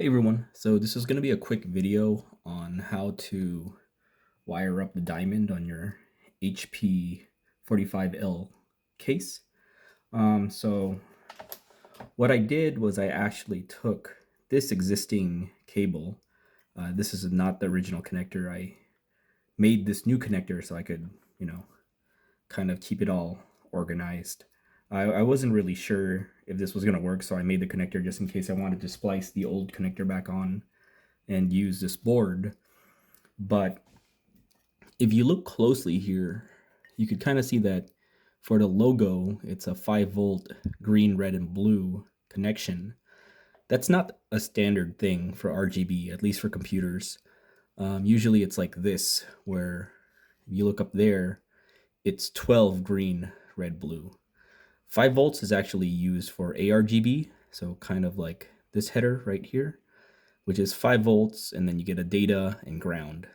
Hey everyone, so this is going to be a quick video on how to wire up the diamond on your HP 45L case. So what I did was I actually took this existing cable. This is not the original connector. I made this new connector so I could, kind of keep it all organized. I wasn't really sure if this was going to work, so I made the connector just in case I wanted to splice the old connector back on and use this board. But if you look closely here, you could kind of see that for the logo, it's a 5-volt green, red, and blue connection. That's not a standard thing for RGB, at least for computers. Usually it's like this, where if you look up there, it's 12 green, red, blue. 5 volts is actually used for ARGB, so kind of like this header right here, which is 5 volts, and then you get a data and ground.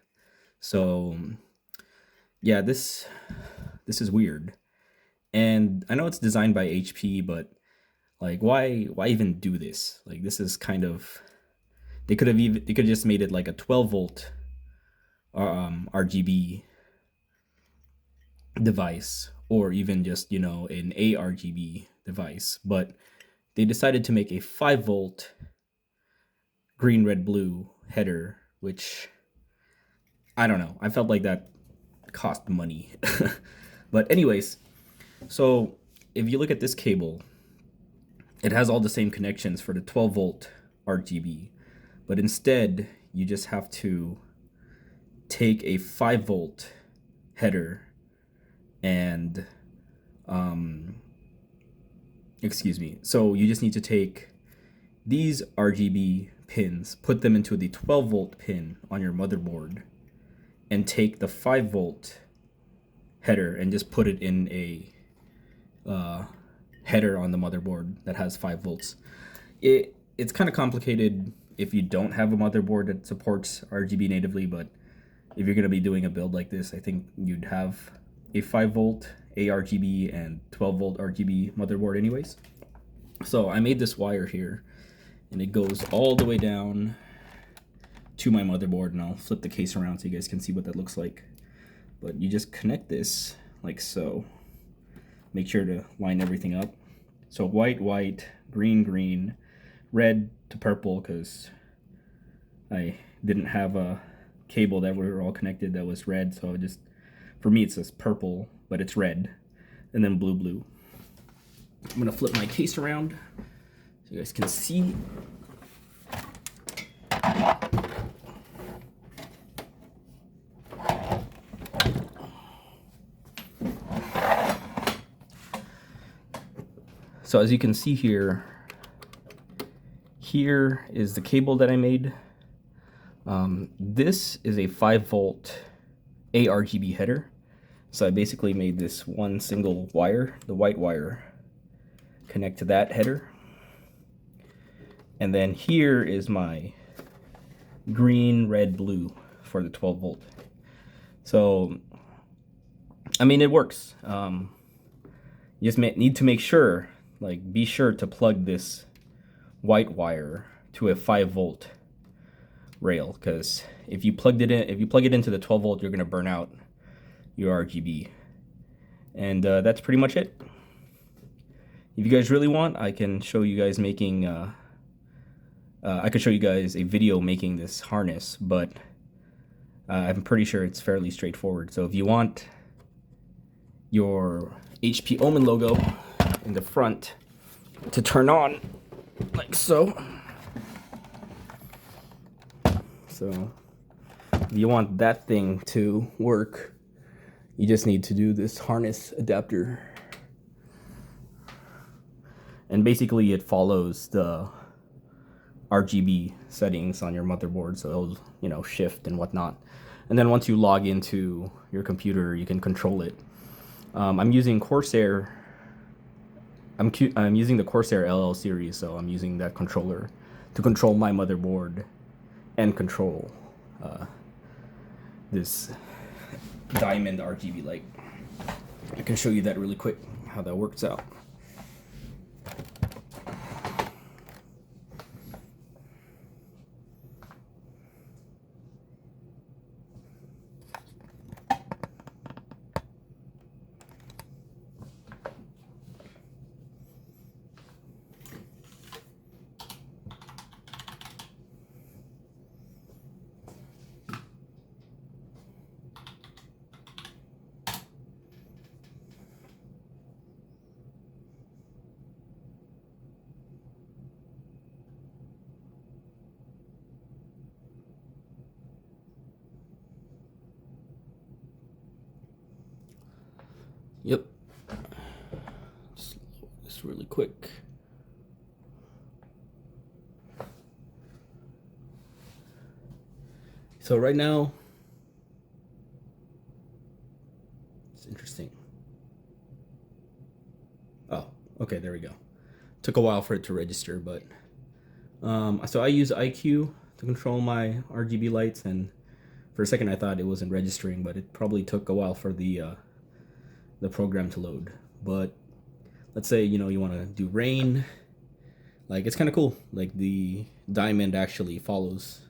So yeah, this is weird. And I know it's designed by HP, but like why even do this? Like this is kind of, they could have just made it like a 12 volt RGB device, or even just, an ARGB device, but they decided to make a 5 volt green, red, blue header, which I don't know. I felt like that cost money. But anyways, so if you look at this cable, it has all the same connections for the 12 volt RGB, but instead you just have to take a 5 volt header and so you just need to take these RGB pins, put them into the 12 volt pin on your motherboard, and take the 5 volt header and just put it in a header on the motherboard that has 5 volts. It's kind of complicated if you don't have a motherboard that supports RGB natively, but if you're going to be doing a build like this, I think you'd have a 5 volt ARGB and 12 volt RGB motherboard anyways. So I made this wire here, and it goes all the way down to my motherboard, and I'll flip the case around so you guys can see what that looks like. But you just connect this like so. Make sure to line everything up. So white, white, green, green, red to purple, because I didn't have a cable that were all connected that was red, so I just, for me it says purple, but it's red, and then blue, blue. I'm gonna flip my case around so you guys can see. So as you can see here is the cable that I made. This is a 5 volt ARGB header. So I basically made this one single wire, the white wire, connect to that header. And then here is my green, red, blue for the 12 volt. So, I mean, it works. You just need to make sure, like, be sure to plug this white wire to a 5 volt rail, because if you plug it into the 12 volt, you're going to burn out your RGB. And that's pretty much it. If you guys really want, I can show you guys making I could show you guys a video making this harness, but I'm pretty sure it's fairly straightforward. So if you want your HP Omen logo in the front to turn on, like so. So if you want that thing to work, you just need to do this harness adapter. And basically it follows the RGB settings on your motherboard, so it'll, shift and whatnot. And then once you log into your computer, you can control it. I'm using Corsair. I'm using the Corsair LL series, so I'm using that controller to control my motherboard and control this diamond RGB light. I can show you that really quick, how that works out. Yep. Just load this really quick. So right now, it's interesting. Oh, okay, there we go. Took a while for it to register, but so I use IQ to control my RGB lights, and for a second I thought it wasn't registering, but it probably took a while for the program to load. But let's say you want to do rain, like it's kind of cool. Like the diamond actually follows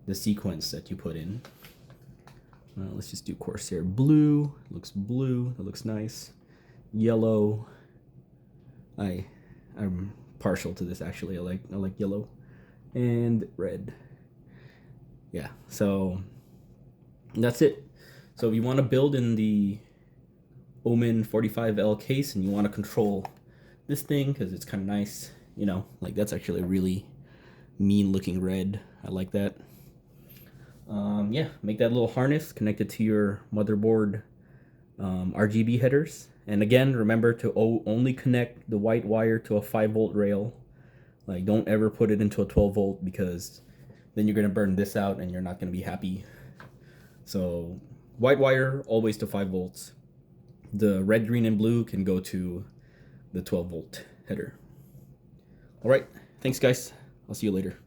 the sequence that you put in. Let's just do Corsair blue. Looks blue. That looks nice. Yellow. I'm partial to this actually. I like yellow. And red. Yeah. So that's it. So if you want to build in the Omen 45L case and you want to control this thing because it's kind of nice, like that's actually a really mean looking red. I like that. Yeah, make that little harness, connect it to your motherboard RGB headers. And again, remember to only connect the white wire to a 5-volt rail. Like, don't ever put it into a 12-volt because then you're going to burn this out and you're not going to be happy. So white wire always to 5 volts. The red, green, and blue can go to the 12-volt header. All right, thanks guys. I'll see you later.